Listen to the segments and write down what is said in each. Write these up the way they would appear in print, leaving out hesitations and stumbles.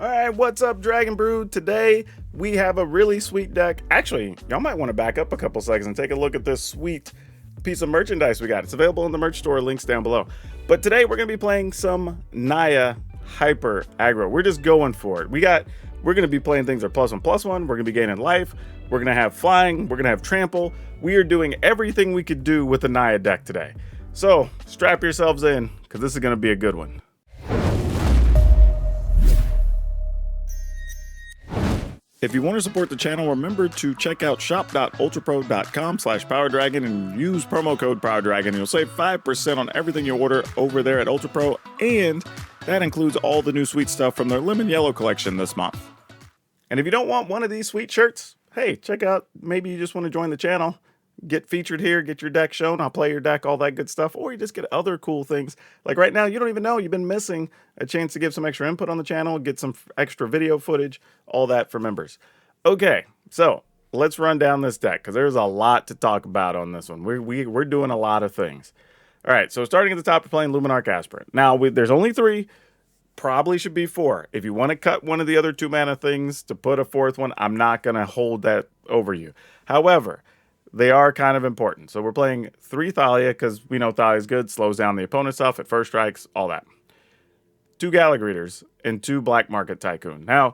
Alright, what's up, Dragon Brood? Today, we have a really sweet deck. Actually, y'all might want to back up a couple seconds and take a look at this sweet piece of merchandise we got. It's available in the merch store, links down below. But today, we're going to be playing some Naya Aggro. We're just going for it. We're going to be playing things that are +1/+1. We're going to be gaining life. We're going to have flying. We're going to have trample. We are doing everything we could do with the Naya deck today. So, strap yourselves in, because this is going to be a good one. If you want to support the channel, remember to check out shop.ultrapro.com/PowrDragn and use promo code PowrDragn. You'll save 5% on everything you order over there at UltraPro, and that includes all the new sweet stuff from their Lemon Yellow collection this month. And if you don't want one of these sweet shirts, hey, check out, maybe you just want to join the channel, get featured here, get your deck shown, I'll play your deck, all that good stuff, or you just get other cool things. Like right now, you don't even know, you've been missing a chance to give some extra input on the channel, get some extra video footage, all that for members. Okay, so let's run down this deck, because there's a lot to talk about on this one. We're doing a lot of things. All right, so starting at the top, we're playing Luminarch Aspirant. Now, there's only 3, probably should be 4. If you want to cut one of the other 2 mana things to put a 4th one, I'm not going to hold that over you. However, they are kind of important. So we're playing 3 Thalia, because we know Thalia is good, slows down the opponent's stuff at first strikes, all that. 2 Gallagreeters and 2 Black Market Tycoon. Now,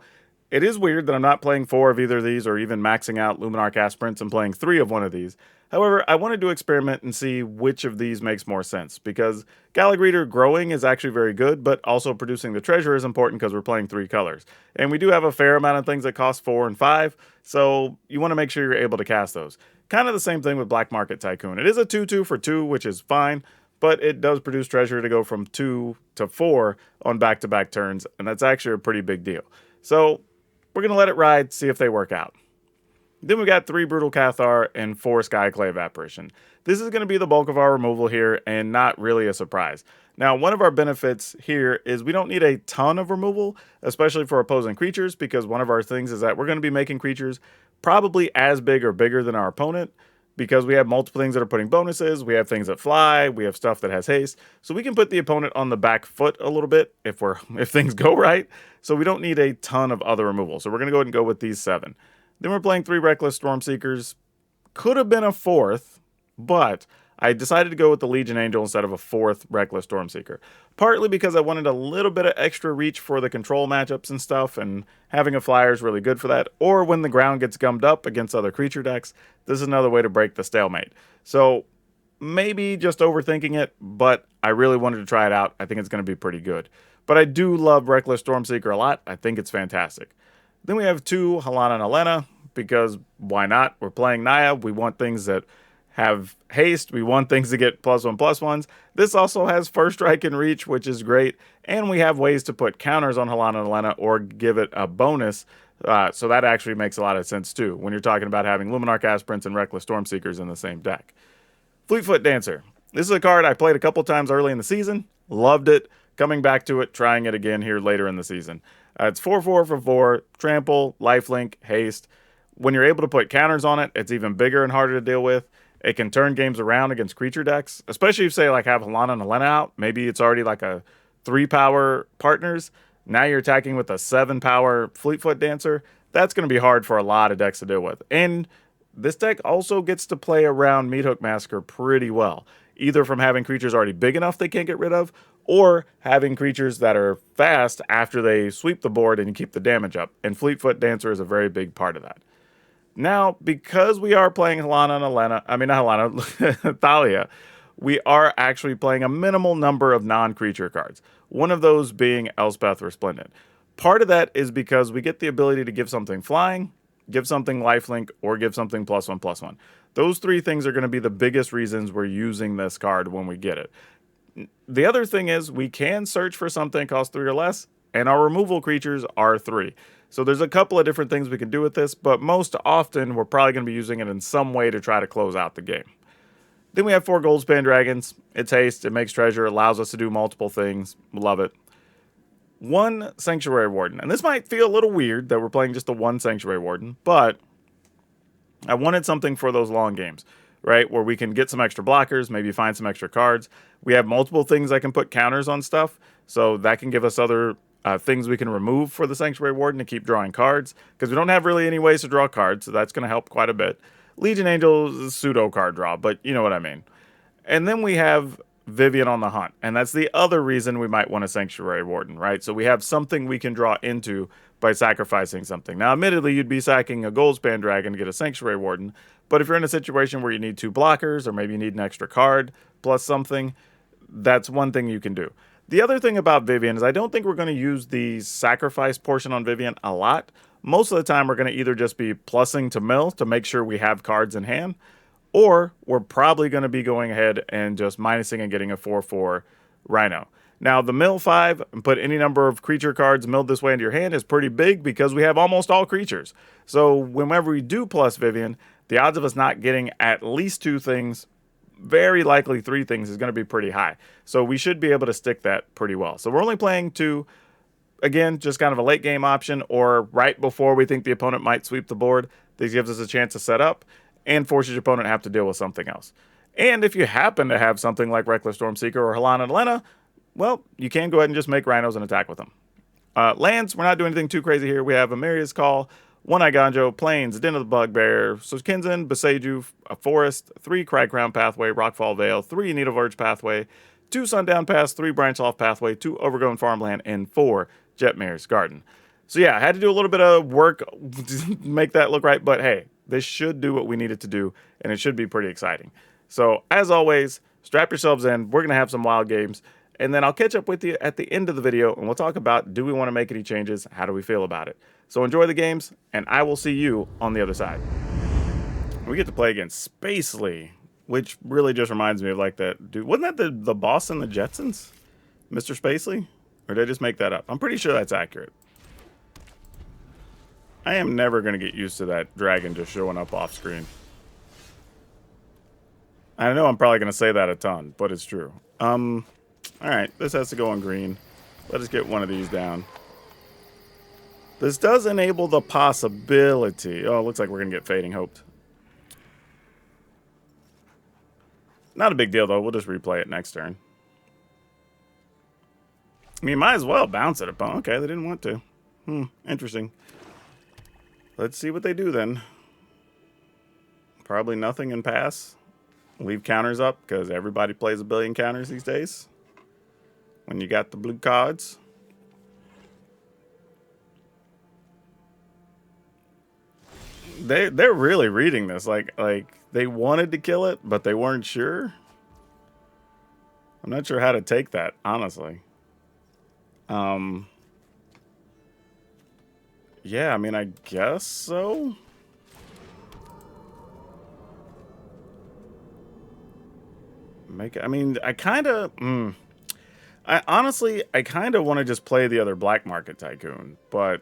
it is weird that I'm not playing 4 of either of these, or even maxing out Luminarch Aspirants and playing 3 of one of these. However, I wanted to experiment and see which of these makes more sense, because Gallagreeter growing is actually very good, but also producing the treasure is important because we're playing 3 colors. And we do have a fair amount of things that cost 4 and 5, so you want to make sure you're able to cast those. Kind of the same thing with Black Market Tycoon. It is a 2/2 for 2, which is fine, but it does produce treasure to go from 2 to 4 on back-to-back turns, and that's actually a pretty big deal. So we're going to let it ride, see if they work out. Then we got 3 Brutal Cathar and 4 Skyclave Apparition. This is going to be the bulk of our removal here, and not really a surprise. Now, one of our benefits here is we don't need a ton of removal, especially for opposing creatures, because one of our things is that we're going to be making creatures probably as big or bigger than our opponent, because we have multiple things that are putting bonuses, we have things that fly, we have stuff that has haste, so we can put the opponent on the back foot a little bit if things go right, so we don't need a ton of other removal. So we're going to go ahead and go with these 7. Then we're playing 3 Reckless Stormseekers. Could have been a 4th, but I decided to go with the Legion Angel instead of a 4th Reckless Stormseeker. Partly because I wanted a little bit of extra reach for the control matchups and stuff, and having a flyer is really good for that. Or when the ground gets gummed up against other creature decks, this is another way to break the stalemate. So maybe just overthinking it, but I really wanted to try it out. I think it's going to be pretty good. But I do love Reckless Stormseeker a lot. I think it's fantastic. Then we have 2 Halana and Alena, because why not? We're playing Naya. We want things that have haste. We want things to get +1/+1s. This also has first strike and reach, which is great. And we have ways to put counters on Halana and Alena or give it a bonus. So that actually makes a lot of sense too, when you're talking about having Luminarch Aspirants and Reckless Stormseekers in the same deck. Fleetfoot Dancer. This is a card I played a couple times early in the season. Loved it. Coming back to it, trying it again here later in the season. It's 4/4 for 4, trample, lifelink, haste. When you're able to put counters on it, it's even bigger and harder to deal with. It can turn games around against creature decks, especially if, say, like have Halana and Alena out. Maybe it's already like a 3-power partners. Now you're attacking with a 7-power Fleetfoot Dancer. That's going to be hard for a lot of decks to deal with. And this deck also gets to play around Meathook Massacre pretty well, either from having creatures already big enough they can't get rid of, or having creatures that are fast after they sweep the board and you keep the damage up. And Fleetfoot Dancer is a very big part of that. Now, because we are playing Thalia, we are actually playing a minimal number of non-creature cards. One of those being Elspeth Resplendent. Part of that is because we get the ability to give something flying, give something lifelink, or give something +1/+1. Those 3 things are going to be the biggest reasons we're using this card when we get it. The other thing is we can search for something that costs 3 or less, and our removal creatures are 3. So there's a couple of different things we can do with this, but most often we're probably going to be using it in some way to try to close out the game. Then we have 4 Goldspan Dragons. It's haste, it makes treasure, allows us to do multiple things. Love it. 1 Sanctuary Warden. And this might feel a little weird that we're playing just the 1 Sanctuary Warden, but I wanted something for those long games, right? Where we can get some extra blockers, maybe find some extra cards. We have multiple things that can put counters on stuff, so that can give us other things we can remove for the Sanctuary Warden to keep drawing cards, because we don't have really any ways to draw cards, so that's going to help quite a bit. Legion Angel is a pseudo card draw, but you know what I mean. And then we have Vivien on the Hunt, and that's the other reason we might want a Sanctuary Warden, right? So we have something we can draw into by sacrificing something. Now, admittedly, you'd be sacking a Goldspan Dragon to get a Sanctuary Warden, but if you're in a situation where you need 2 blockers, or maybe you need an extra card plus something, that's one thing you can do. The other thing about Vivien is I don't think we're going to use the sacrifice portion on Vivien a lot. Most of the time, we're going to either just be plussing to mill to make sure we have cards in hand, or we're probably going to be going ahead and just minusing and getting a 4/4 Rhino. Now, the mill 5 and put any number of creature cards milled this way into your hand is pretty big because we have almost all creatures. So whenever we do plus Vivien, the odds of us not getting at least 2 things, very likely 3 things, is going to be pretty high. So we should be able to stick that pretty well. So we're only playing 2, again, just kind of a late game option, or right before we think the opponent might sweep the board. This gives us a chance to set up and forces your opponent to have to deal with something else. And if you happen to have something like Reckless Stormseeker or Halana and Elena, well, you can go ahead and just make Rhinos and attack with them. Lands, we're not doing anything too crazy here. We have Amaria's Call, One-Eye Ganjo, Plains, Den of the Bugbear, Kinzen, Beseiju, a Forest, 3 Cragcrown Pathway, Rockfall Vale, 3 Needleverge Pathway, 2 Sundown Pass, 3 Branchloft Pathway, 2 Overgrown Farmland, and 4 Jetmare's Garden. So yeah, I had to do a little bit of work to make that look right, but hey, this should do what we need it to do, and it should be pretty exciting. So as always, strap yourselves in. We're going to have some wild games. And then I'll catch up with you at the end of the video, and we'll talk about, do we want to make any changes? How do we feel about it? So enjoy the games, and I will see you on the other side. We get to play against Spacely, which really just reminds me of like that dude. Wasn't that the boss in the Jetsons? Mr. Spacely? Or did I just make that up? I'm pretty sure that's accurate. I am never going to get used to that dragon just showing up off screen. I know I'm probably going to say that a ton, but it's true. Alright, this has to go on green. Let us get one of these down. This does enable the possibility. Oh, it looks like we're going to get Fading Hoped. Not a big deal, though. We'll just replay it next turn. I mean, might as well bounce it upon. Okay, they didn't want to. Interesting. Let's see what they do, then. Probably nothing and pass. Leave counters up, because everybody plays a billion counters these days. When you got the blue cards. They're really reading this. Like they wanted to kill it, but they weren't sure. I'm not sure how to take that, honestly. Yeah, I mean, I guess so. I mean, I kind of... honestly, I kind of want to just play the other Black Market Tycoon, but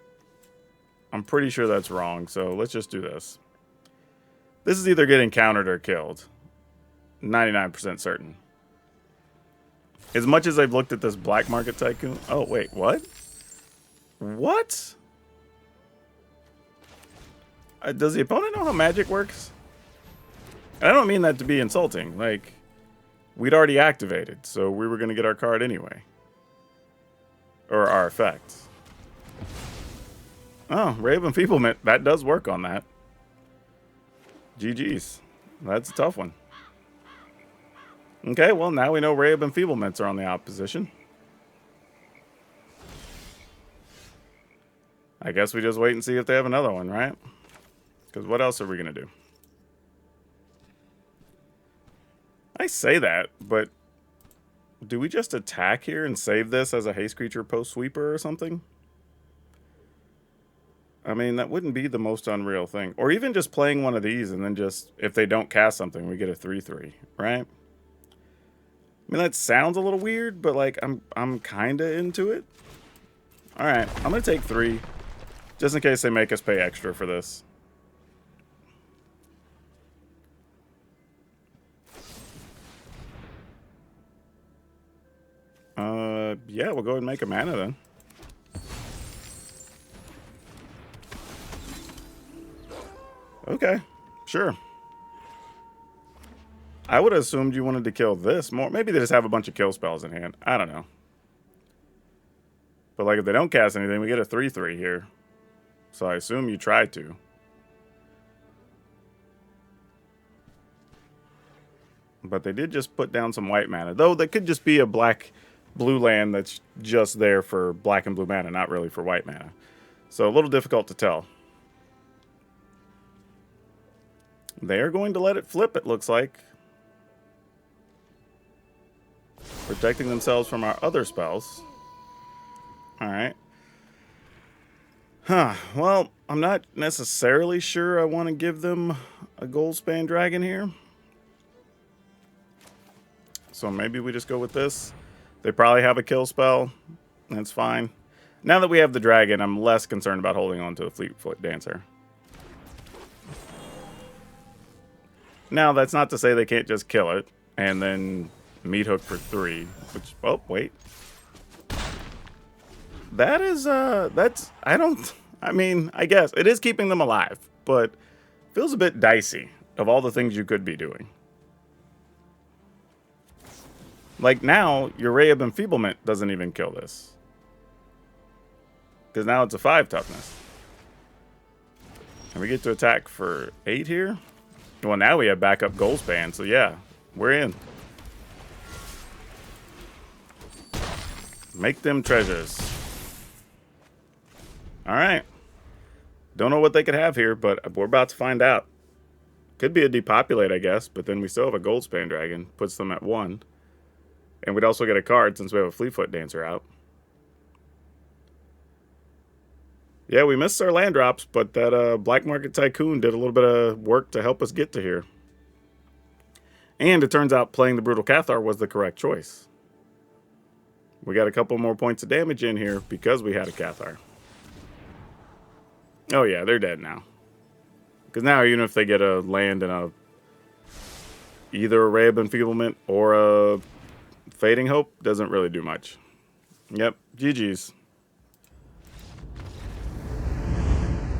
I'm pretty sure that's wrong, so let's just do this. This is either getting countered or killed. 99% certain. As much as I've looked at this Black Market Tycoon... Oh, wait, what? What? Does the opponent know how Magic works? And I don't mean that to be insulting, like... We'd already activated, so we were going to get our card anyway. Or our effect. Oh, Ray of Enfeeblement. That does work on that. GG's. That's a tough one. Okay, well, now we know Ray of Enfeeblements are on the opposition. I guess we just wait and see if they have another one, right? Because what else are we going to do? I say that, but do we just attack here and save this as a haste creature post sweeper or something? I mean, that wouldn't be the most unreal thing. Or even just playing one of these and then just, if they don't cast something, we get a 3/3, right? I mean, that sounds a little weird, but like, I'm kind of into it. All right, I'm going to take 3, just in case they make us pay extra for this. Yeah, we'll go ahead and make a mana then. Okay, sure. I would have assumed you wanted to kill this more. Maybe they just have a bunch of kill spells in hand. I don't know. But like if they don't cast anything, we get a 3/3 here. So I assume you try to. But they did just put down some white mana. Though that could just be a black-blue land that's just there for black and blue mana, not really for white mana. So a little difficult to tell. They are going to let it flip, it looks like. Protecting themselves from our other spells. Alright. Huh. Well, I'm not necessarily sure I want to give them a Goldspan Dragon here. So maybe we just go with this. They probably have a kill spell. That's fine. Now that we have the dragon, I'm less concerned about holding on to the Fleetfoot Dancer. Now, that's not to say they can't just kill it and then meat hook for 3. Which, oh, wait. That is, that's, I mean, I guess it is keeping them alive, but feels a bit dicey of all the things you could be doing. Like now, your Ray of Enfeeblement doesn't even kill this. Because now it's a 5 toughness. And we get to attack for 8 here. Well, now we have backup Goldspan, so yeah, we're in. Make them treasures. Alright. Don't know what they could have here, but we're about to find out. Could be a depopulate, I guess, but then we still have a Goldspan Dragon. Puts them at 1. And we'd also get a card since we have a Fleetfoot Dancer out. Yeah, we missed our land drops, but that Black Market Tycoon did a little bit of work to help us get to here. And it turns out playing the Brutal Cathar was the correct choice. We got a couple more points of damage in here because we had a Cathar. Oh yeah, they're dead now. Because now even if they get a land and either a Ray of Enfeeblement or a Fading Hope, doesn't really do much. Yep, GG's.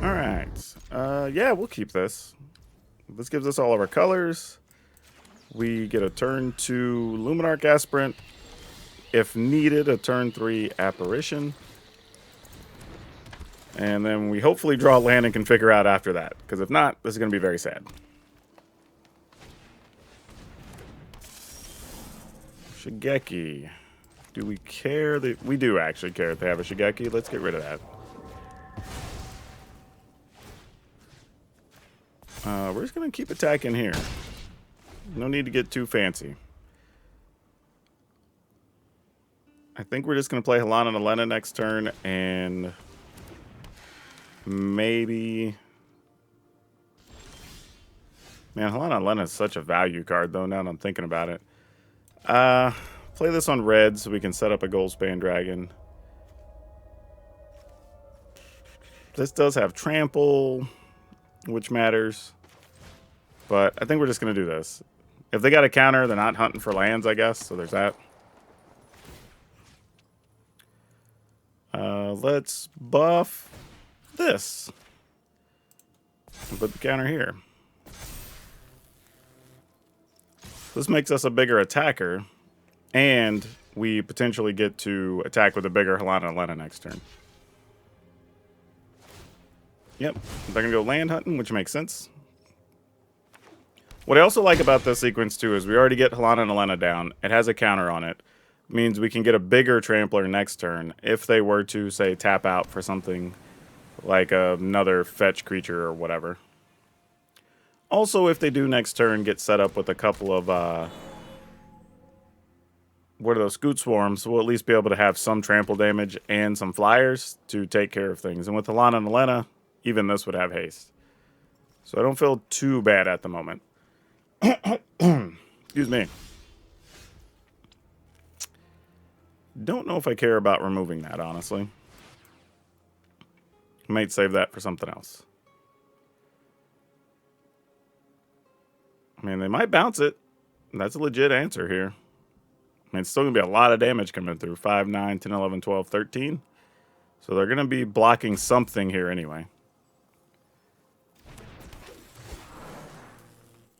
Alright. Yeah, we'll keep this. This gives us all of our colors. We get a turn 2 Luminarch Aspirant. If needed, a turn 3 Apparition. And then we hopefully draw land and can figure out after that. Because if not, this is going to be very sad. Shigeki. Do we care? We do actually care if they have a Shigeki. Let's get rid of that. We're just going to keep attacking here. No need to get too fancy. I think we're just going to play Halana and Alena next turn and maybe... Man, Halana and Alena is such a value card, though, now that I'm thinking about it. Play this on red so we can set up a Goldspan Dragon. This does have Trample, which matters. But I think we're just going to do this. If they got a counter, they're not hunting for lands, I guess. So there's that. Let's buff this. And put the counter here. This makes us a bigger attacker. And we potentially get to attack with a bigger Halana and Alena next turn. Yep. They're going to go land hunting, which makes sense. What I also like about this sequence, too, is we already get Halana and Alena down. It has a counter on it. Means we can get a bigger Trampler next turn if they were to, say, tap out for something like another fetch creature or whatever. Also, if they do next turn, get set up with a couple of, what are those, Scoot Swarms, we'll at least be able to have some trample damage and some flyers to take care of things. And with Halana and Alena, even this would have haste. So I don't feel too bad at the moment. Excuse me. Don't know if I care about removing that, honestly. Might save that for something else. I mean, they might bounce it. That's a legit answer here. I mean, it's still going to be a lot of damage coming through. 5, 9, 10, 11, 12, 13. So they're going to be blocking something here anyway.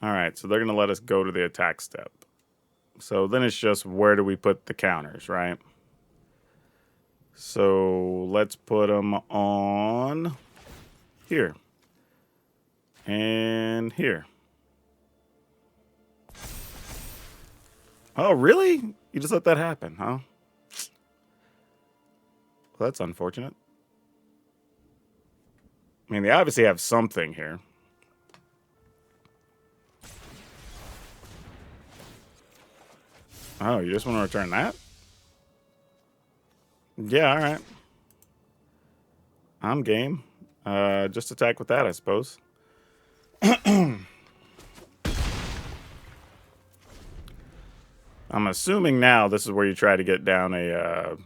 Alright, so they're going to let us go to the attack step. So then it's just where do we put the counters, right? So let's put them on here. And here. Oh, really? You just let that happen, huh? Well, that's unfortunate. I mean, they obviously have something here. Oh, you just want to return that? Yeah, all right. I'm game. Just attack with that, I suppose. I'm assuming now this is where you try to get down a,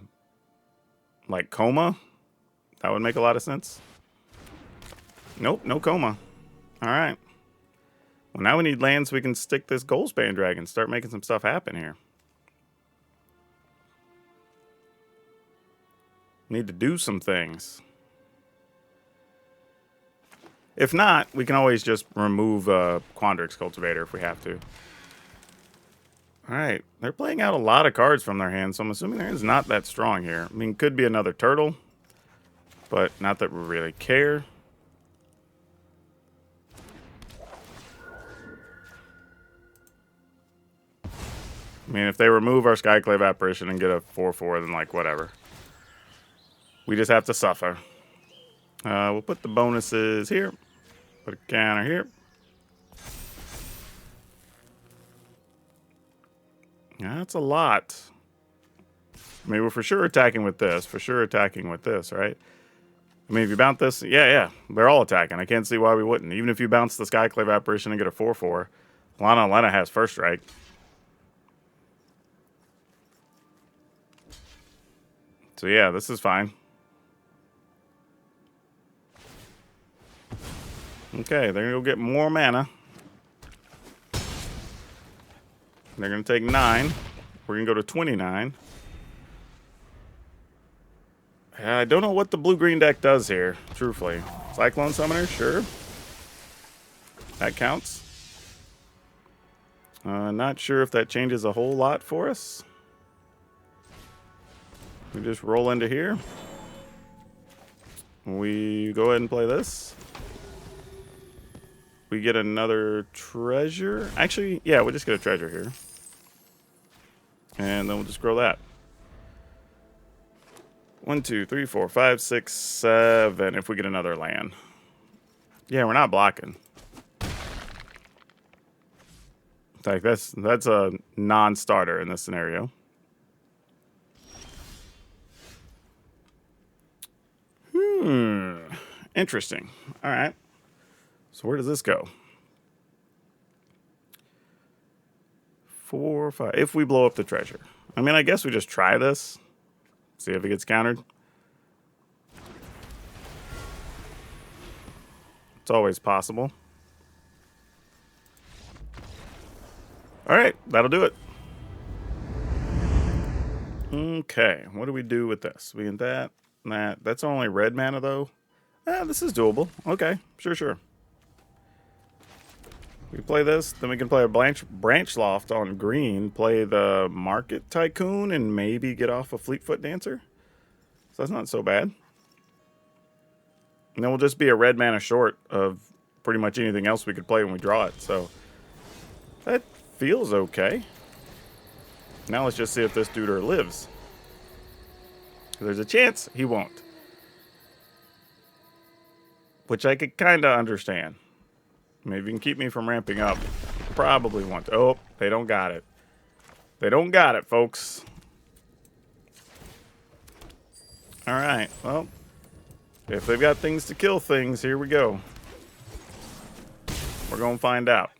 like, coma. That would make a lot of sense. Nope, no coma. All right. Well, now we need land so we can stick this Goldspan Dragon, start making some stuff happen here. Need to do some things. If not, we can always just remove Quandrix Cultivator if we have to. All right, they're playing out a lot of cards from their hand, so I'm assuming their hand's not that strong here. I mean, could be another turtle, but not that we really care. I mean, if they remove our Skyclave Apparition and get a 4/4, then, like, whatever. We just have to suffer. We'll put the bonuses here. Put a counter here. Yeah, that's a lot. I mean, we're for sure attacking with this. For sure attacking with this, right? I mean, if you bounce this, yeah. They're all attacking. I can't see why we wouldn't. Even if you bounce the Skyclave Apparition and get a 4/4, Lana has first strike. So yeah, this is fine. Okay, they're going to go get more mana. They're going to take 9. We're going to go to 29. I don't know what the blue-green deck does here, truthfully. Cyclone Summoner, sure. That counts. Not sure if that changes a whole lot for us. We just roll into here. We go ahead and play this. We get another treasure. Actually, yeah, we'll just get a treasure here. And then we'll just grow that. 1, 2, 3, 4, 5, 6, 7. If we get another land. Yeah, we're not blocking. Like that's a non-starter in this scenario. Interesting. All right. So where does this go? 4, 5. If we blow up the treasure. I mean, I guess we just try this. See if it gets countered. It's always possible. All right, that'll do it. Okay, what do we do with this? We get that, that. That's only red mana, though. This is doable. Okay, sure. We play this, then we can play a branch loft on green, play the Market Tycoon, and maybe get off a Fleetfoot Dancer. So that's not so bad. And then we'll just be a red mana short of pretty much anything else we could play when we draw it. So that feels okay. Now let's just see if this dude lives. There's a chance he won't. Which I could kind of understand. Maybe you can keep me from ramping up. Probably won't. Oh, they don't got it. They don't got it, folks. All right. Well, if they've got things to kill things, here we go. We're going to find out.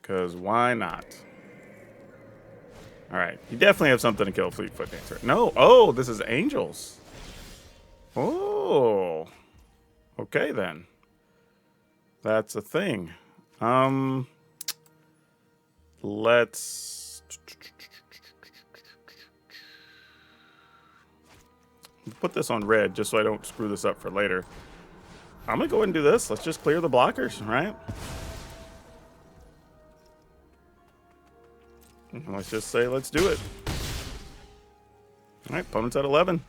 Because why not? All right. You definitely have something to kill Fleetfoot Dancer. No. Oh, this is Angels. Oh. Okay, then. That's a thing. Let's put this on red just so I don't screw this up for later. I'm going to go ahead and do this. Let's just clear the blockers, right? Let's just say let's do it. All right, opponent's at 11.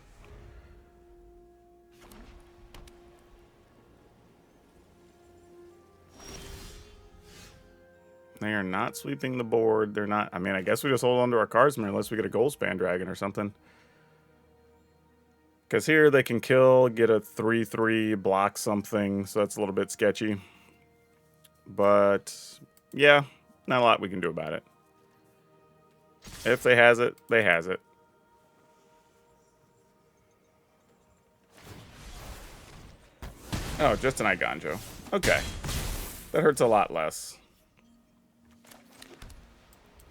They are not sweeping the board. They're not. I mean, I guess we just hold on to our Cardsphere unless we get a Goldspan Dragon or something. Because here they can kill, get a 3/3, block something. So that's a little bit sketchy. But yeah, not a lot we can do about it. If they has it, they has it. Oh, just an Iganjo. Okay. That hurts a lot less.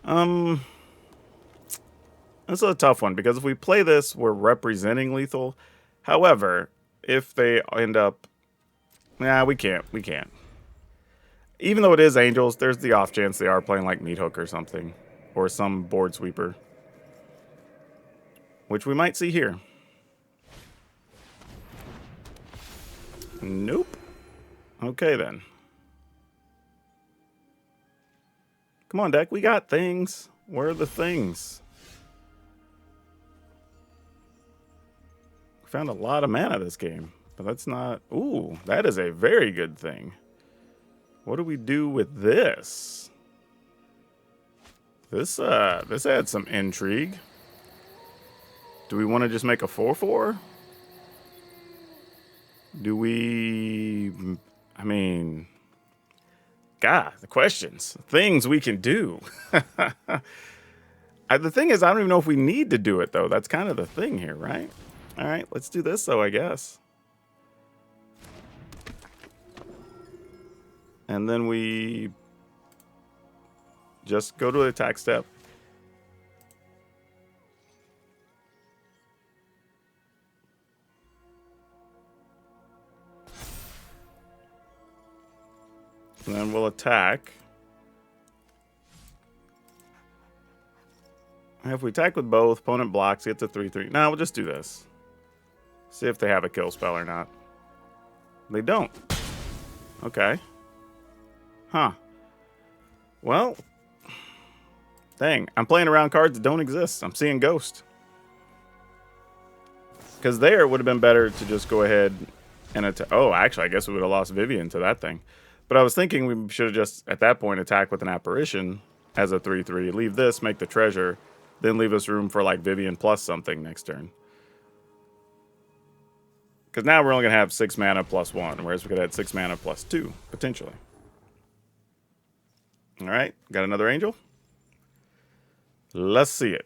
This is a tough one because if we play this, we're representing lethal. However, if they end up... Nah, we can't. We can't. Even though it is Angels, there's the off chance they are playing like Meat Hook or something. Or some board sweeper. Which we might see here. Nope. Okay, then. Come on, deck. We got things. Where are the things? We found a lot of mana this game. But that's not... Ooh, that is a very good thing. What do we do with this? This adds some intrigue. Do we want to just make a 4/4? Do we... I mean... God, the questions. Things we can do. The thing is, I don't even know if we need to do it, though. That's kind of the thing here, right? All right, let's do this, though, I guess. And then we just go to the attack step. And then we'll attack. And if we attack with both, opponent blocks, gets a 3/3. No, we'll just do this. See if they have a kill spell or not. They don't. Okay. Huh. Well. Dang. I'm playing around cards that don't exist. I'm seeing Ghost. Because there it would have been better to just go ahead and attack. Oh, actually, I guess we would have lost Vivian to that thing. But I was thinking we should have just, at that point, attacked with an Apparition as a 3/3. Leave this, make the treasure, then leave us room for, like, Vivian plus something next turn. Because now we're only going to have 6 mana plus 1, whereas we could have 6 mana plus 2, potentially. All right, got another Angel? Let's see it.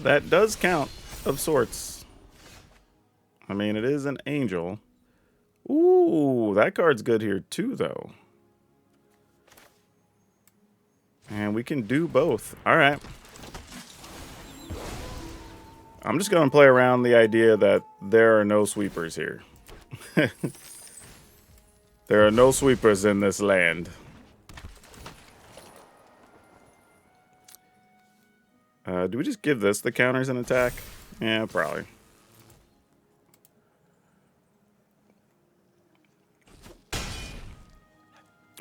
That does count, of sorts. I mean, it is an Angel. Ooh, that card's good here too, though. And we can do both. All right. I'm just going to play around the idea that there are no sweepers here. There are no sweepers in this land. Do we just give this the counters and attack? Yeah, probably.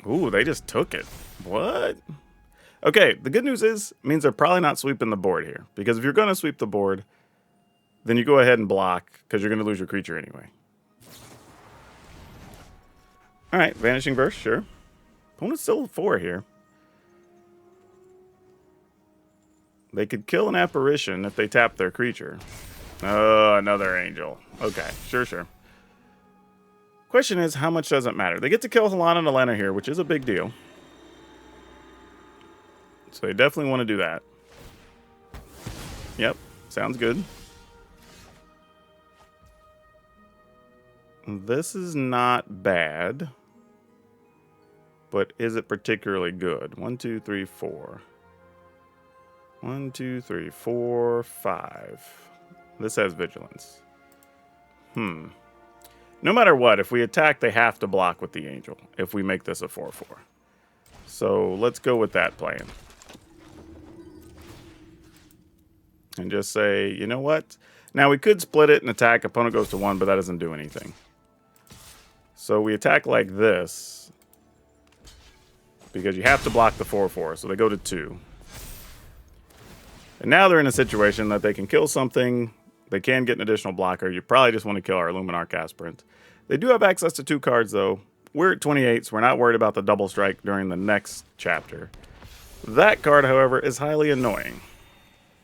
Ooh, they just took it. What? Okay, the good news is, it means they're probably not sweeping the board here. Because if you're going to sweep the board, then you go ahead and block, because you're going to lose your creature anyway. Alright, Vanishing Burst, sure. Opponent's still 4 here. They could kill an Apparition if they tap their creature. Oh, another Angel. Okay, sure. Question is, how much does it matter? They get to kill Halana and Elena here, which is a big deal. So they definitely want to do that. Yep, sounds good. This is not bad. But is it particularly good? 1, 2, 3, 4. 1, 2, 3, 4, 5. This has Vigilance. No matter what, if we attack, they have to block with the Angel. If we make this a 4/4. So let's go with that plan. And just say, you know what? Now we could split it and attack. Opponent goes to 1, but that doesn't do anything. So we attack like this. because you have to block the 4/4, so they go to 2. And now they're in a situation that they can kill something. They can get an additional blocker. You probably just want to kill our Luminarch Aspirant. They do have access to 2 cards, though. We're at 28, so we're not worried about the double strike during the next chapter. That card, however, is highly annoying,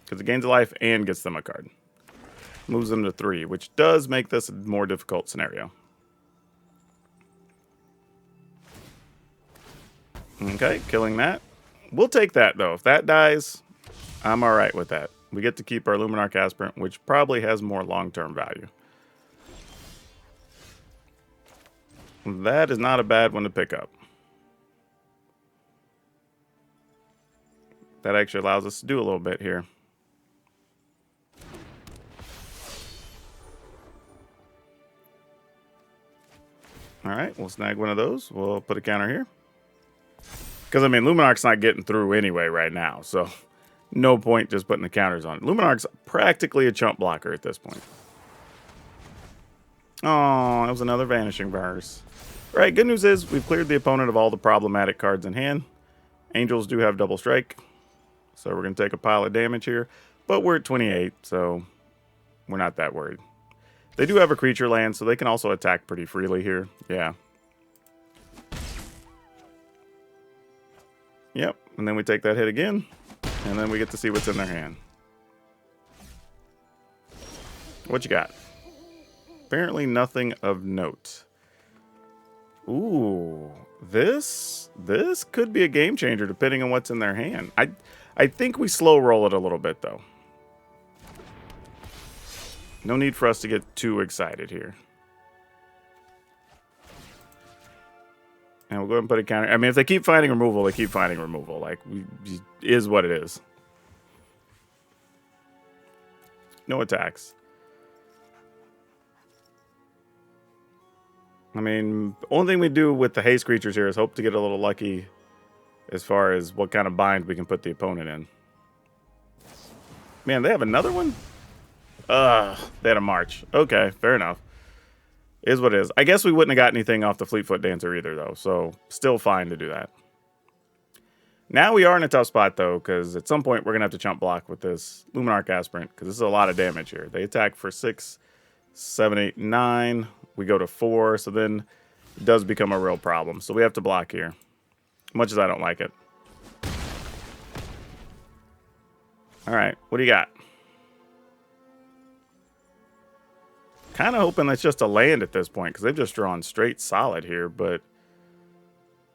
because it gains a life and gets them a card. Moves them to 3, which does make this a more difficult scenario. Okay, killing that. We'll take that, though. If that dies, I'm alright with that. We get to keep our Luminarch Aspirant, which probably has more long-term value. That is not a bad one to pick up. That actually allows us to do a little bit here. Alright, we'll snag one of those. We'll put a counter here. Because, I mean, Luminarch's not getting through anyway right now, so no point just putting the counters on it. Luminarch's practically a chump blocker at this point. Oh, that was another Vanishing Verse. Right, good news is we've cleared the opponent of all the problematic cards in hand. Angels do have double strike, so we're going to take a pile of damage here. But we're at 28, so we're not that worried. They do have a creature land, so they can also attack pretty freely here. Yeah. Yep, and then we take that hit again, and then we get to see what's in their hand. What you got? Apparently nothing of note. Ooh, this could be a game changer depending on what's in their hand. I think we slow roll it a little bit, though. No need for us to get too excited here. And we'll go ahead and put a counter. I mean, if they keep finding removal, they keep finding removal. Like, is what it is. No attacks. I mean, only thing we do with the haste creatures here is hope to get a little lucky as far as what kind of bind we can put the opponent in. Man, they have another one? They had a march. Okay, fair enough. Is what it is. I guess we wouldn't have got anything off the Fleetfoot Dancer either, though, so still fine to do that. Now we are in a tough spot, though, because at some point we're going to have to chump block with this Luminarch Aspirant, because this is a lot of damage here. They attack for 6, 7, 8, 9. We go to 4, so then it does become a real problem. So we have to block here, much as I don't like it. All right, what do you got? Kind of hoping that's just a land at this point, because they've just drawn straight solid here, but...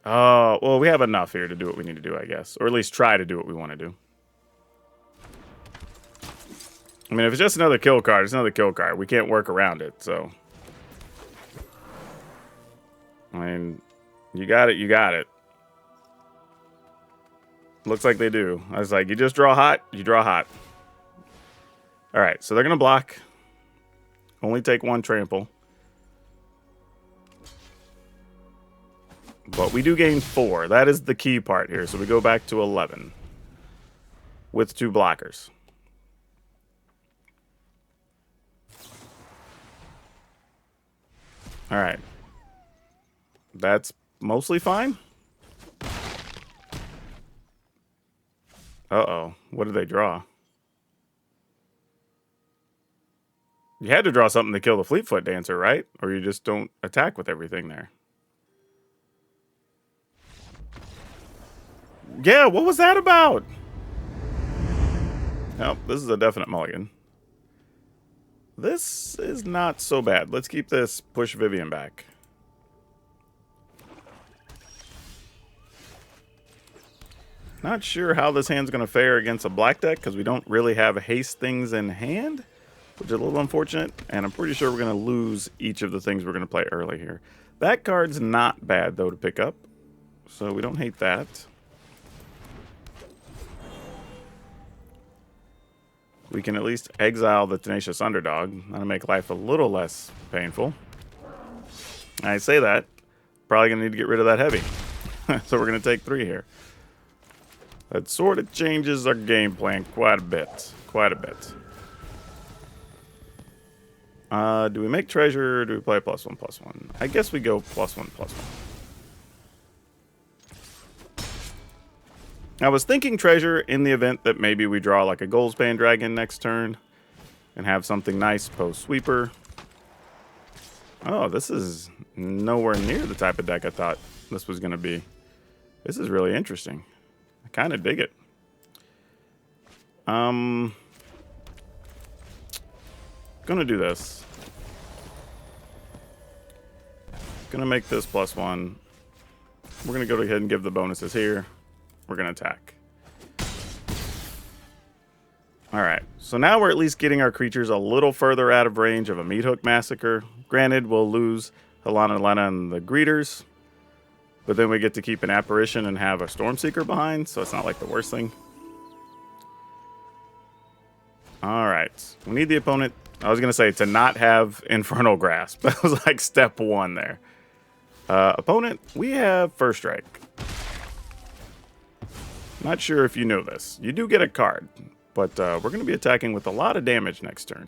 Oh, well, we have enough here to do what we need to do, I guess. Or at least try to do what we want to do. I mean, if it's just another kill card, it's another kill card. We can't work around it, so... I mean, you got it, you got it. Looks like they do. I was like, you just draw hot, you draw hot. Alright, so they're going to block... Only take 1 trample. But we do gain 4. That is the key part here. So we go back to 11. With 2 blockers. Alright. That's mostly fine. Uh-oh. What did they draw? You had to draw something to kill the Fleetfoot Dancer, right? Or you just don't attack with everything there. Yeah, what was that about? Nope, this is a definite mulligan. This is not so bad. Let's keep this push Vivian back. Not sure how this hand's going to fare against a black deck, because we don't really have haste things in hand, which is a little unfortunate, and I'm pretty sure we're going to lose each of the things we're going to play early here. That card's not bad, though, to pick up, so we don't hate that. We can at least exile the Tenacious Underdog. That'll make life a little less painful. I say that. Probably going to need to get rid of that heavy. So we're going to take 3 here. That sort of changes our game plan quite a bit. Quite a bit. Do we make treasure or do we play +1/+1? I guess we go +1/+1. I was thinking treasure in the event that maybe we draw like a Goldspan Dragon next turn and have something nice post sweeper. Oh, this is nowhere near the type of deck I thought this was going to be. This is really interesting. I kind of dig it. Gonna do this. Gonna make this +1. We're gonna go ahead and give the bonuses here. We're gonna attack. Alright, so now we're at least getting our creatures a little further out of range of a Meat Hook Massacre. Granted, we'll lose Helana Lena and the Greeters, but then we get to keep an Apparition and have a Stormseeker behind, so it's not like the worst thing. Alright, we need the opponent, I was going to say, to not have Infernal Grasp. That was like step 1 there. Opponent, we have First Strike. Not sure if you know this. You do get a card, but we're going to be attacking with a lot of damage next turn,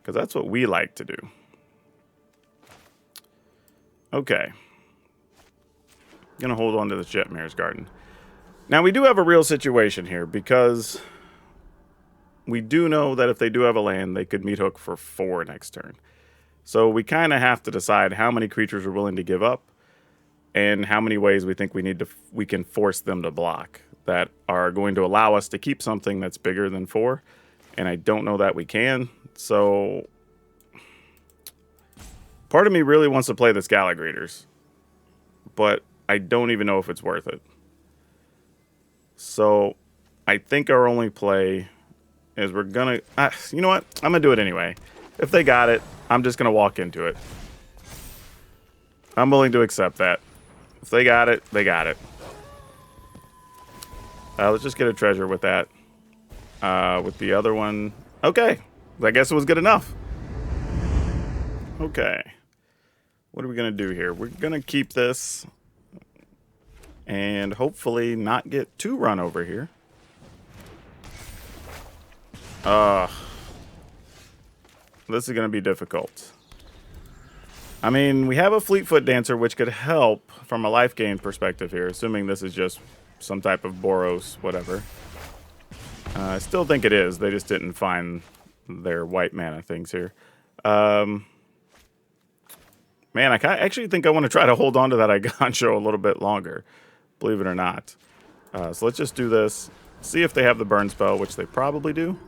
because that's what we like to do. Okay. Going to hold on to this Jetmire's Garden. Now, we do have a real situation here, because we do know that if they do have a land, they could Meat Hook for 4 next turn. So we kind of have to decide how many creatures we're willing to give up and how many ways we think we can force them to block that are going to allow us to keep something that's bigger than 4. And I don't know that we can. So part of me really wants to play the Scala-Greeters, but I don't even know if it's worth it. So I think our only play is we're gonna, you know what? I'm gonna do it anyway. If they got it, I'm just gonna walk into it. I'm willing to accept that. If they got it, they got it. Let's just get a treasure with that. With the other one, okay. I guess it was good enough. Okay. What are we gonna do here? We're gonna keep this and hopefully not get too run over here. This is going to be difficult. I mean, we have a Fleetfoot Dancer, which could help from a life gain perspective here, assuming this is just some type of Boros, whatever. I still think it is. They just didn't find their white mana things here. Man, I actually think I want to try to hold on to that Igancho a little bit longer, believe it or not. So let's just do this. See if they have the burn spell, which they probably do.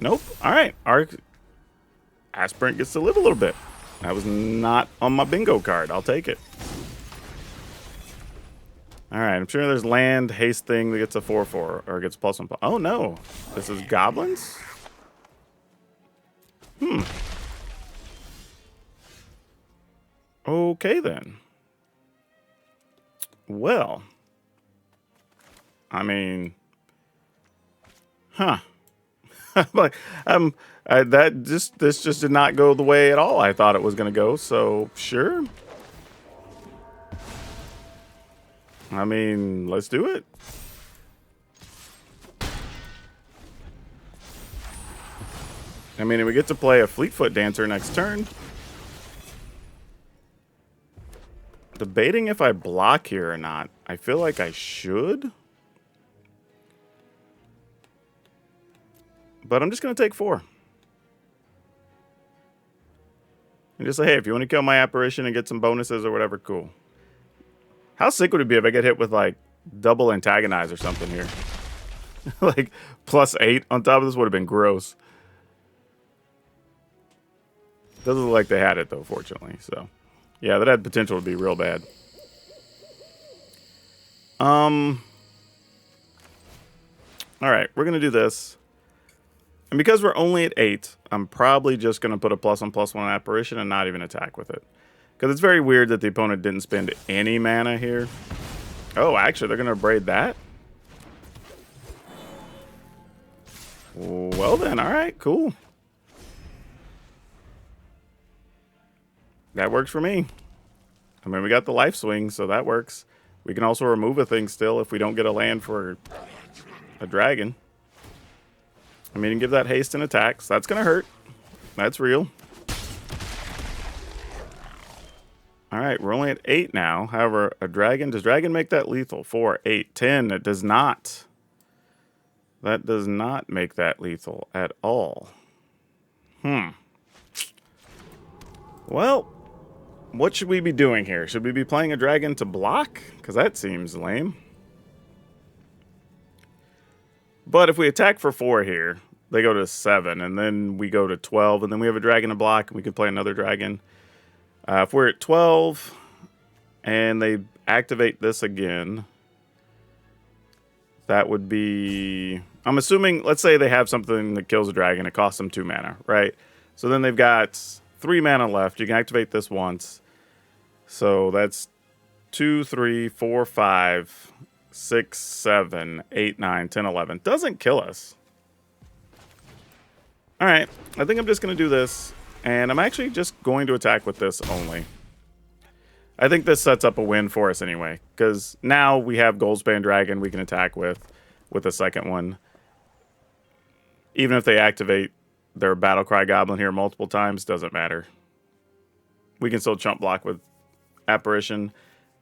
Nope. All right. Our Aspirant gets to live a little bit. That was not on my bingo card. I'll take it. All right. I'm sure there's land haste thing that gets a 4/4 or gets +1. Oh, no. This is Goblins? Okay, then. Well. I mean. Huh. Like, this just did not go the way at all I thought it was going to go, so sure. I mean, let's do it. I mean, we get to play a Fleetfoot Dancer next turn. Debating if I block here or not. I feel like I should. But I'm just going to take 4. And just say, hey, if you want to kill my Apparition and get some bonuses or whatever, cool. How sick would it be if I get hit with, like, double Antagonize or something here? Like, +8 on top of this would have been gross. Doesn't look like they had it, though, fortunately. So, yeah, that had potential to be real bad. All right, we're going to do this. And because we're only at 8, I'm probably just going to put a +1/+1 Apparition and not even attack with it. Because it's very weird that the opponent didn't spend any mana here. Oh, actually, they're going to braid that? Well then, alright, cool. That works for me. I mean, we got the life swing, so that works. We can also remove a thing still if we don't get a land for a dragon. I mean, you can give that haste and attacks. That's going to hurt. That's real. All right, we're only at 8 now. However, a dragon, does dragon make that lethal? 4, 8, 10. It does not. That does not make that lethal at all. Well, what should we be doing here? Should we be playing a dragon to block? Because that seems lame. But if we attack for 4 here, they go to 7, and then we go to 12, and then we have a dragon to block, and we can play another dragon. If we're at 12, and they activate this again, that would be... I'm assuming, let's say they have something that kills a dragon. It costs them 2 mana, right? So then they've got 3 mana left. You can activate this once. So that's 2, 3, 4, 5, 6, 7, 8, 9, 10, 11. Doesn't kill us. All right. I think I'm just going to do this. And I'm actually just going to attack with this only. I think this sets up a win for us anyway. Because now we have Goldspan Dragon we can attack with a second one. Even if they activate their Battlecry Goblin here multiple times, doesn't matter. We can still chump block with Apparition,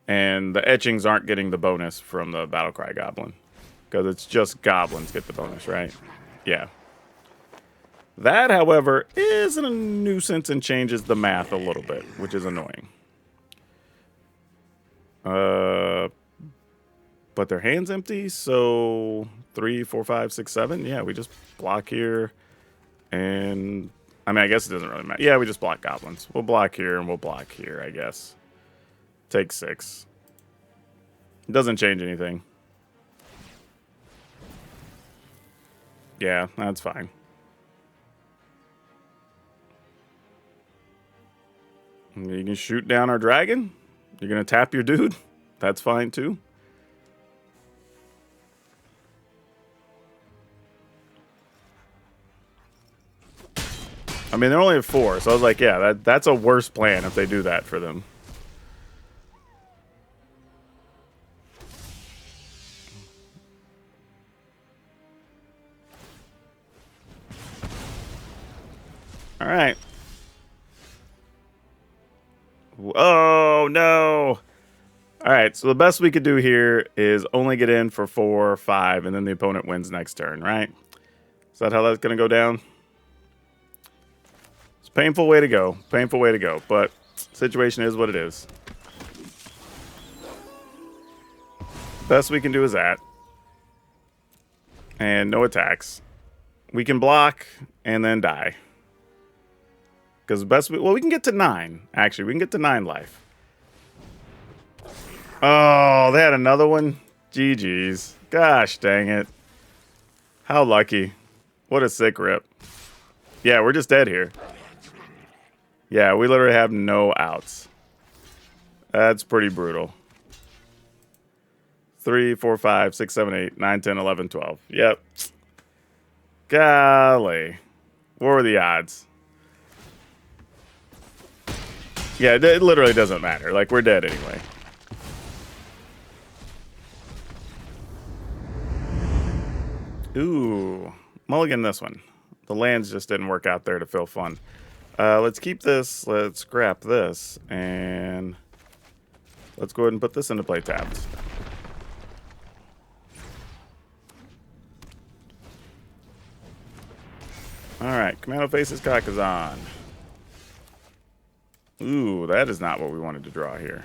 and the etchings aren't getting the bonus from the Battlecry Goblin. Because it's just goblins get the bonus, right? Yeah. That, however, is a nuisance and changes the math a little bit, which is annoying. But their hand's empty, so 3, 4, 5, 6, 7. Yeah, we just block here. And, I mean, I guess it doesn't really matter. Yeah, we just block goblins. We'll block here and we'll block here, I guess. Take 6. It doesn't change anything. Yeah, that's fine. You can shoot down our dragon. You're going to tap your dude. That's fine, too. I mean, they're only at 4, so I was like, yeah, that's a worse plan if they do that for them. All right. Oh, no. All right, so the best we could do here is only get in for 4 or 5, and then the opponent wins next turn, right? Is that how that's going to go down? It's a painful way to go. Painful way to go, but situation is what it is. Best we can do is that. And no attacks. We can block and then die. Because best we can get to 9, actually. We can get to 9 life. Oh, they had another one? GG's. Gosh dang it. How lucky. What a sick rip. Yeah, we're just dead here. Yeah, we literally have no outs. That's pretty brutal. 3, 4, 5, 6, 7, 8, 9, 10, 11, 12. Yep. Golly. What were the odds? Yeah, it literally doesn't matter. Like, we're dead anyway. Ooh. Mulligan this one. The lands just didn't work out there to feel fun. Let's keep this. Let's scrap this. And let's go ahead and put this into play tapped. Alright, Commando faces Kakazan. Ooh, that is not what we wanted to draw here.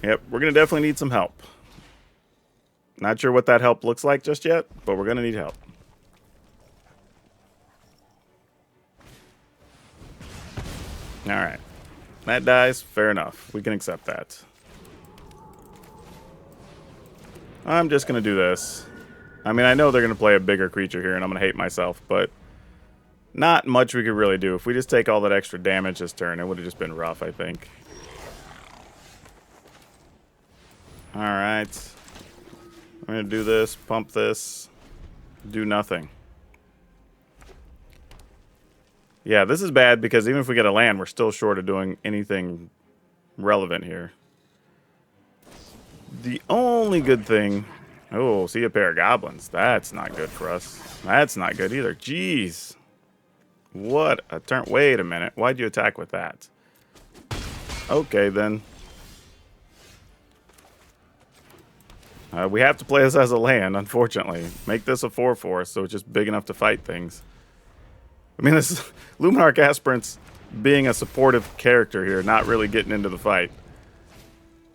Yep, we're going to definitely need some help. Not sure what that help looks like just yet, but we're going to need help. Alright. That dies, fair enough. We can accept that. I'm just going to do this. I mean, I know they're going to play a bigger creature here, and I'm going to hate myself, but not much we could really do. If we just take all that extra damage this turn, it would have just been rough, I think. Alright. I'm going to do this, pump this, do nothing. Yeah, this is bad because even if we get a land, we're still short of doing anything relevant here. The only good thing... Oh, see a pair of goblins. That's not good for us. That's not good either. Jeez. What a turn. Wait a minute. Why'd you attack with that? Okay, then. We have to play this as a land, unfortunately. Make this a 4/4, so it's just big enough to fight things. I mean, this is Luminarch Aspirants being a supportive character here, not really getting into the fight.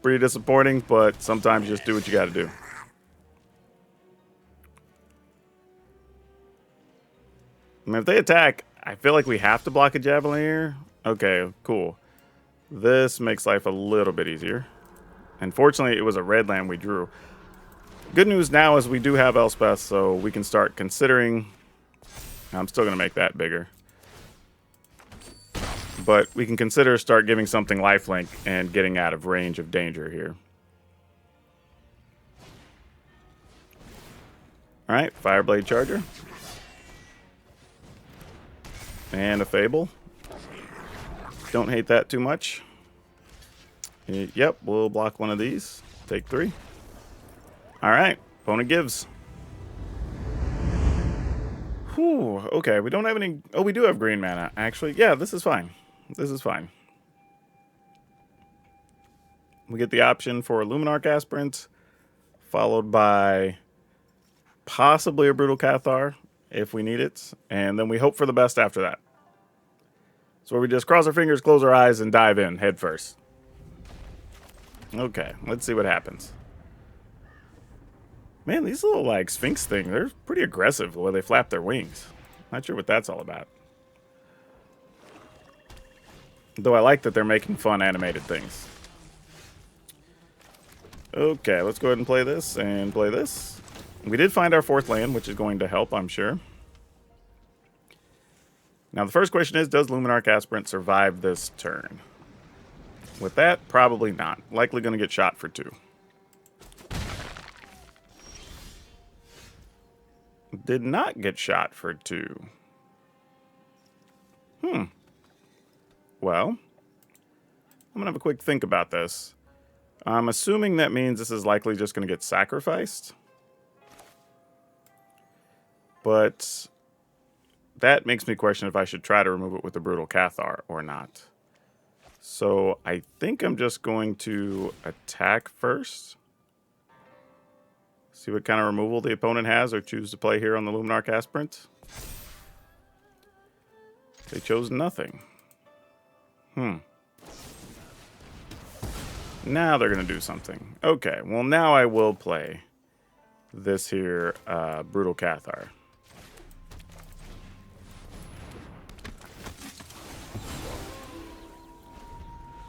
Pretty disappointing, but sometimes you just do what you got to do. I mean, if they attack, I feel like we have to block a Javelin here. Okay, cool. This makes life a little bit easier. Unfortunately, it was a red land we drew. Good news now is we do have Elspeth, so we can start considering... I'm still going to make that bigger. But we can start giving something lifelink and getting out of range of danger here. Alright, Fireblade Charger. And a Fable. Don't hate that too much. Yep, we'll block one of these. Take 3. Alright, opponent gives. Whew, okay, we don't have any... Oh, we do have green mana, actually. Yeah, this is fine. This is fine. We get the option for a Luminarch Aspirant, followed by possibly a Brutal Cathar, if we need it. And then we hope for the best after that. So we just cross our fingers, close our eyes, and dive in head first. Okay, let's see what happens. Man, these little, like, Sphinx thing, they're pretty aggressive the way they flap their wings. Not sure what that's all about. Though I like that they're making fun animated things. Okay, let's go ahead and play this and play this. We did find our 4th land, which is going to help, I'm sure. Now, the first question is, does Luminarch Aspirant survive this turn? With that, probably not. Likely going to get shot for 2. Did not get shot for 2. Well, I'm going to have a quick think about this. I'm assuming that means this is likely just going to get sacrificed. But that makes me question if I should try to remove it with the Brutal Cathar or not. So I think I'm just going to attack first. See what kind of removal the opponent has or choose to play here on the Luminarch Aspirant. They chose nothing. Now they're going to do something. Okay, well now I will play this here Brutal Cathar.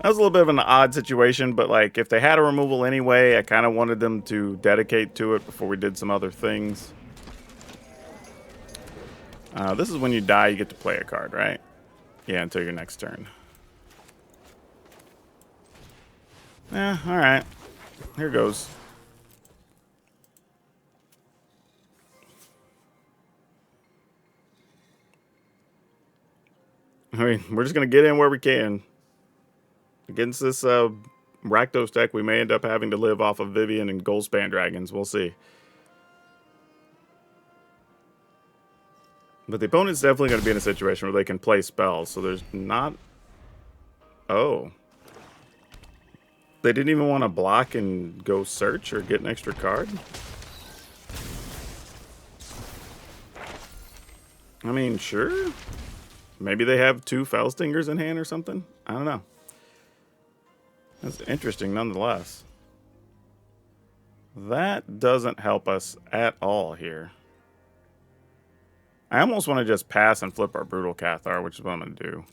That was a little bit of an odd situation, but like if they had a removal anyway, I kind of wanted them to dedicate to it before we did some other things. This is when you die, you get to play a card, right? Yeah, until your next turn. Yeah, alright. Here goes. I mean, we're just going to get in where we can. Against this Rakdos deck, we may end up having to live off of Vivian and Goldspan Dragons. We'll see. But the opponent's definitely going to be in a situation where they can play spells. So there's not... Oh. They didn't even want to block and go search or get an extra card? I mean, sure. Maybe they have 2 Fellstingers in hand or something? I don't know. That's interesting nonetheless. That doesn't help us at all here. I almost want to just pass and flip our Brutal Cathar, which is what I'm going to do.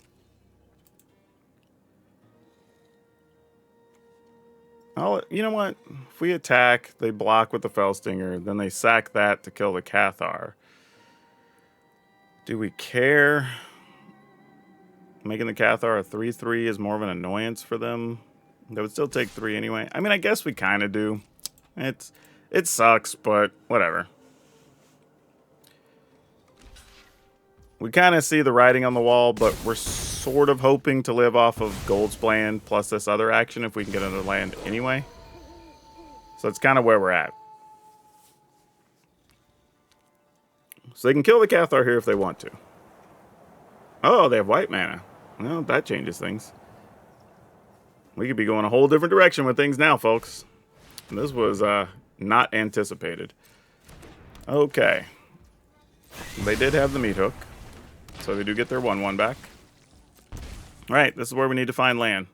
You know what? If we attack, they block with the Fellstinger, then they sack that to kill the Cathar. Do we care? Making the Cathar a 3/3 is more of an annoyance for them. They would still take 3 anyway. I mean, I guess we kind of do. It sucks, but whatever. We kind of see the writing on the wall, but we're sort of hoping to live off of Goldspan plus this other action if we can get another land anyway. So that's kind of where we're at. So they can kill the Cathar here if they want to. Oh, they have white mana. Well, that changes things. We could be going a whole different direction with things now, folks. This was not anticipated. Okay. They did have the meat hook, so they do get their 1/1 back. All right, this is where we need to find land.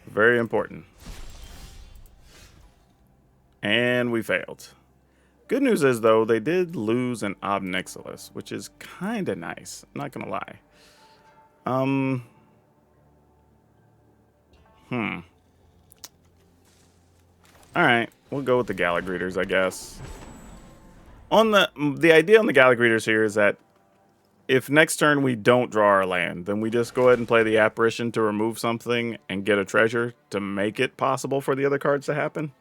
Very important. And we failed. Good news is, though, they did lose an Obnixilis, which is kind of nice. I'm not going to lie. Alright, we'll go with the Galagreeters, I guess. On the idea on the Galagreeters here is that if next turn we don't draw our land, then we just go ahead and play the Apparition to remove something and get a treasure to make it possible for the other cards to happen.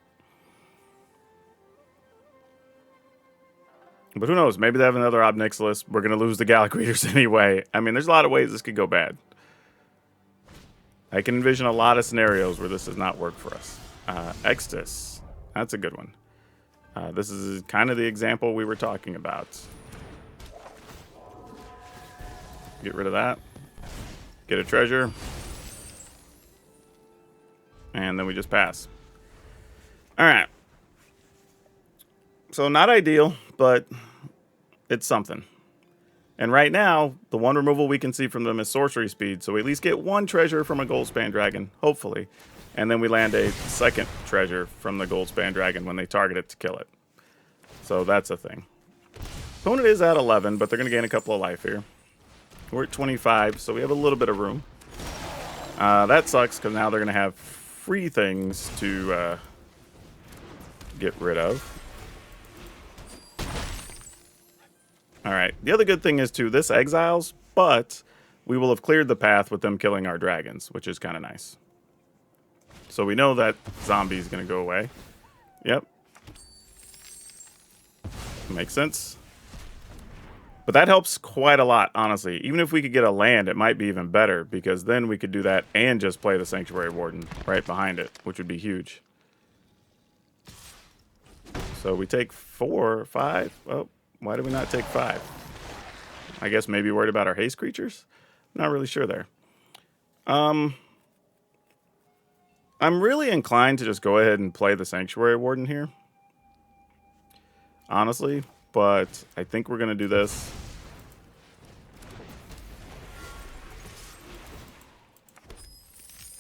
But who knows? Maybe they have another Obnixilis. We're going to lose the Galagreeters anyway. I mean, there's a lot of ways this could go bad. I can envision a lot of scenarios where this does not work for us. Extus. That's a good one. This is kind of the example we were talking about. Get rid of that. Get a treasure. And then we just pass. Alright. So not ideal, but it's something. And right now, the one removal we can see from them is sorcery speed. So we at least get one treasure from a Goldspan Dragon, hopefully. And then we land a second treasure from the Goldspan Dragon when they target it to kill it. So that's a thing. Opponent is at 11, but they're going to gain a couple of life here. We're at 25, so we have a little bit of room. That sucks, because now they're going to have free things to get rid of. Alright, the other good thing is, too, this exiles, but we will have cleared the path with them killing our dragons, which is kind of nice. So we know that zombie is going to go away. Yep. Makes sense. But that helps quite a lot, honestly. Even if we could get a land, it might be even better, because then we could do that and just play the Sanctuary Warden right behind it, which would be huge. So we take 4 or 5. Oh, why did we not take 5? I guess maybe worried about our haste creatures? Not really sure there. I'm really inclined to just go ahead and play the Sanctuary Warden here. Honestly, but I think we're going to do this.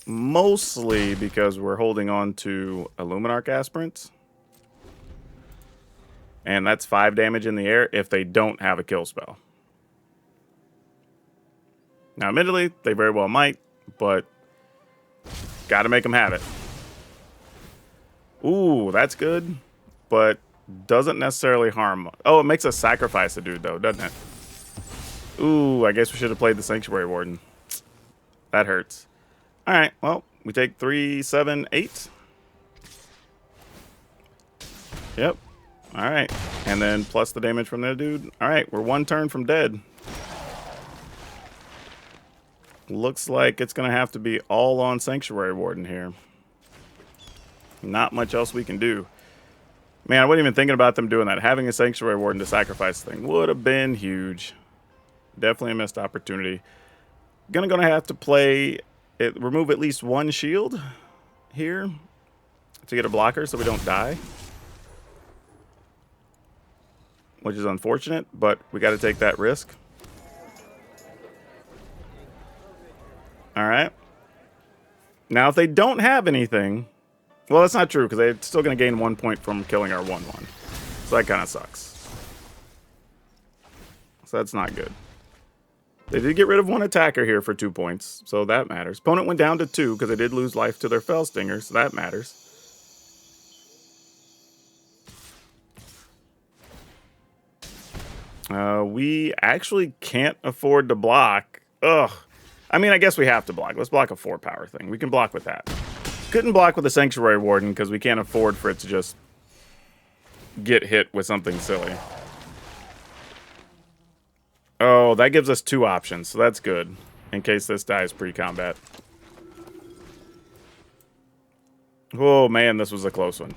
Mostly because we're holding on to Illuminarch Aspirants. And that's 5 damage in the air if they don't have a kill spell. Now, admittedly, they very well might, but got to make them have it. Ooh, that's good, but doesn't necessarily harm. Oh, it makes us sacrifice a dude, though, doesn't it? Ooh, I guess we should have played the Sanctuary Warden. That hurts. All right, well, we take 3, 7, 8. Yep. All right, and then plus the damage from that dude. All right, we're 1 turn from dead. Looks like it's going to have to be all on Sanctuary Warden here. Not much else we can do. Man, I wasn't even thinking about them doing that. Having a Sanctuary Warden to sacrifice the thing would have been huge. Definitely a missed opportunity. Gonna have to play it, remove at least 1 shield here to get a blocker so we don't die. Which is unfortunate, but we got to take that risk. All right. Now, if they don't have anything, well, that's not true because they're still going to gain 1 point from killing our 1/1. So that kind of sucks. So that's not good. They did get rid of 1 attacker here for 2 points, so that matters. Opponent went down to 2 because they did lose life to their Fellstinger, so that matters. We actually can't afford to block. Ugh. I mean, I guess we have to block. Let's block a 4-power thing. We can block with that. Couldn't block with the Sanctuary Warden because we can't afford for it to just get hit with something silly. Oh, that gives us 2 options, so that's good. In case this dies pre-combat. Oh, man, this was a close one.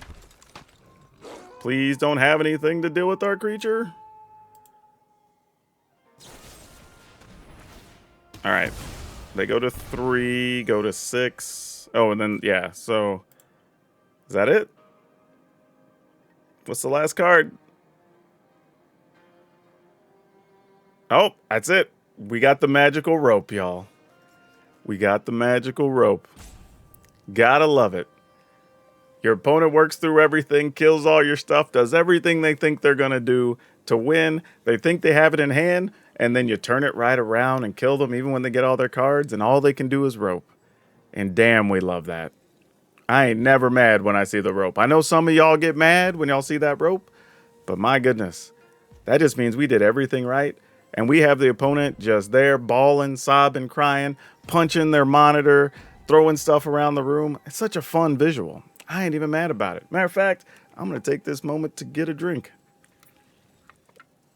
Please don't have anything to deal with our creature. Alright. They go to 3, go to 6. Oh, and then, yeah, so is that it? What's the last card? Oh, that's it. We got the magical rope, y'all. We got the magical rope. Gotta love it. Your opponent works through everything, kills all your stuff, does everything they think they're going to do to win. They think they have it in hand, and then you turn it right around and kill them even when they get all their cards, and all they can do is rope. And damn, we love that. I ain't never mad when I see the rope. I know some of y'all get mad when y'all see that rope, but my goodness, that just means we did everything right. And we have the opponent just there, bawling, sobbing, crying, punching their monitor, throwing stuff around the room. It's such a fun visual. I ain't even mad about it. Matter of fact, I'm going to take this moment to get a drink.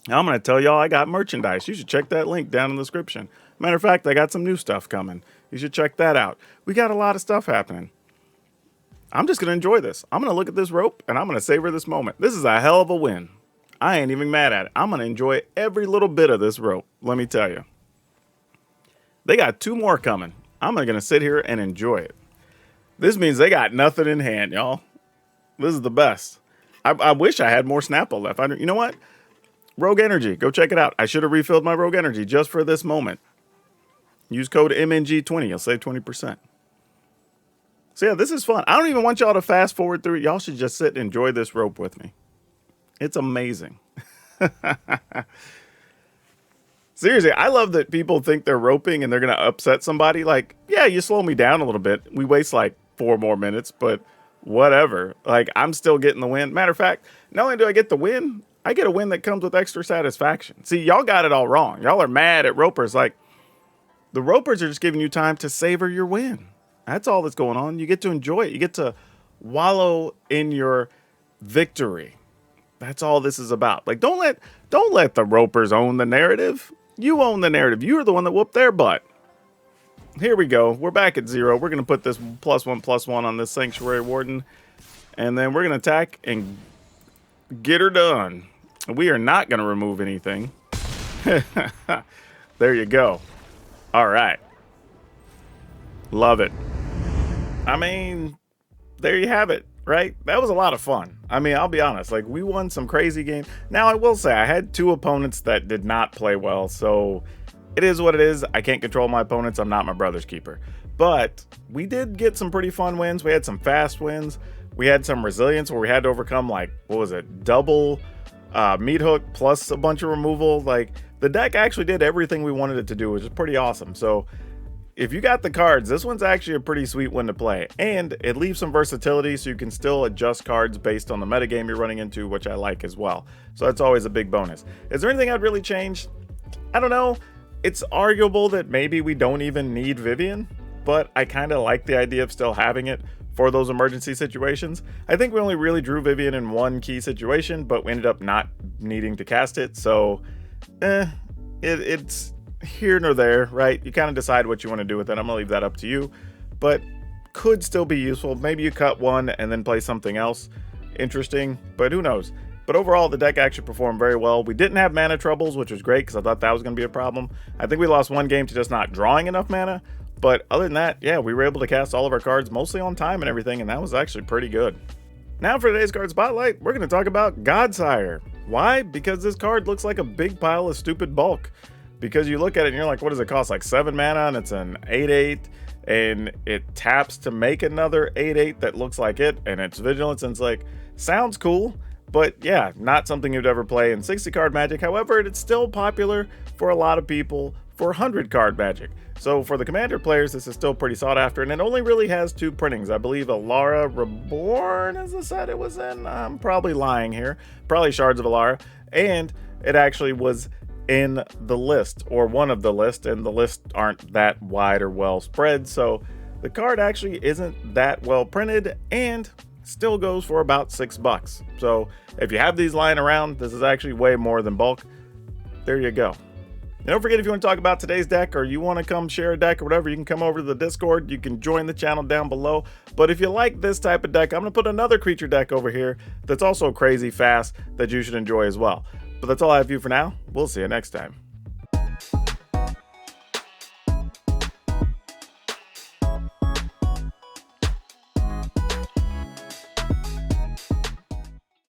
I'm going to tell y'all I got merchandise. You should check that link down in the description. Matter of fact, I got some new stuff coming. You should check that out. We got a lot of stuff happening. I'm just going to enjoy this. I'm going to look at this rope, and I'm going to savor this moment. This is a hell of a win. I ain't even mad at it. I'm going to enjoy every little bit of this rope, let me tell you. They got 2 more coming. I'm going to sit here and enjoy it. This means they got nothing in hand, y'all. This is the best. I wish I had more Snapple left. You know what? Rogue Energy. Go check it out. I should have refilled my Rogue Energy just for this moment. Use code MNG20. You'll save 20%. So yeah, this is fun. I don't even want y'all to fast forward through it. Y'all should just sit and enjoy this rope with me. It's amazing. Seriously, I love that people think they're roping and they're going to upset somebody. Like, yeah, you slow me down a little bit. We waste like 4 more minutes, but whatever. Like, I'm still getting the win. Matter of fact, not only do I get the win, I get a win that comes with extra satisfaction. See, y'all got it all wrong. Y'all are mad at ropers. Like, the ropers are just giving you time to savor your win. That's all that's going on. You get to enjoy it. You get to wallow in your victory. That's all this is about. Like, don't let the ropers own the narrative. You own the narrative. You're the one that whooped their butt. Here we go. We're back at 0. We're going to put this +1/+1 on this Sanctuary Warden. And then we're going to attack and get her done. We are not going to remove anything. There you go. All right. Love it. I mean, there you have it, right? That was a lot of fun. I mean, I'll be honest, like, we won some crazy games. Now, I will say, I had 2 opponents that did not play well, so it is what it is. I can't control my opponents. I'm not my brother's keeper. But we did get some pretty fun wins. We had some fast wins. We had some resilience where we had to overcome, like, what was it? Double meat hook plus a bunch of removal. Like, the deck actually did everything we wanted it to do, which is pretty awesome. So if you got the cards, this one's actually a pretty sweet one to play. And it leaves some versatility so you can still adjust cards based on the metagame you're running into, which I like as well. So that's always a big bonus. Is there anything I'd really change? I don't know. It's arguable that maybe we don't even need Vivian, but I kind of like the idea of still having it for those emergency situations. I think we only really drew Vivian in one key situation, but we ended up not needing to cast it. So, it's here nor there, right? You kind of decide what you want to do with it. I'm gonna leave that up to you, but could still be useful. Maybe you cut one and then play something else interesting, but who knows? But overall, the deck actually performed very well. We didn't have mana troubles, which was great because I thought that was going to be a problem. I think we lost one game to just not drawing enough mana, but other than that, yeah, we were able to cast all of our cards mostly on time and everything, and that was actually pretty good. Now for today's card spotlight, we're going to talk about Godsire. Why? Because this card looks like a big pile of stupid bulk. Because you look at it and you're like, what does it cost? Like 7 mana, and it's an 8/8, and it taps to make another 8/8 that looks like it, and it's Vigilance, and it's like, sounds cool, but yeah, not something you'd ever play in 60 card Magic. However, it's still popular for a lot of people for 100 card Magic. So for the Commander players, this is still pretty sought after, and it only really has 2 printings. I believe Alara Reborn is the set it was in. I'm probably lying here. Probably Shards of Alara, and it actually was in the list, or one of the list, and the lists aren't that wide or well spread, so the card actually isn't that well printed and still goes for about $6. So if you have these lying around, this is actually way more than bulk. There you go. And don't forget, if you want to talk about today's deck, or you want to come share a deck or whatever, you can come over to the Discord. You can join the channel down below. But if you like this type of deck, I'm going to put another creature deck over here that's also crazy fast that you should enjoy as well. But that's all I have for you for now. We'll see you next time.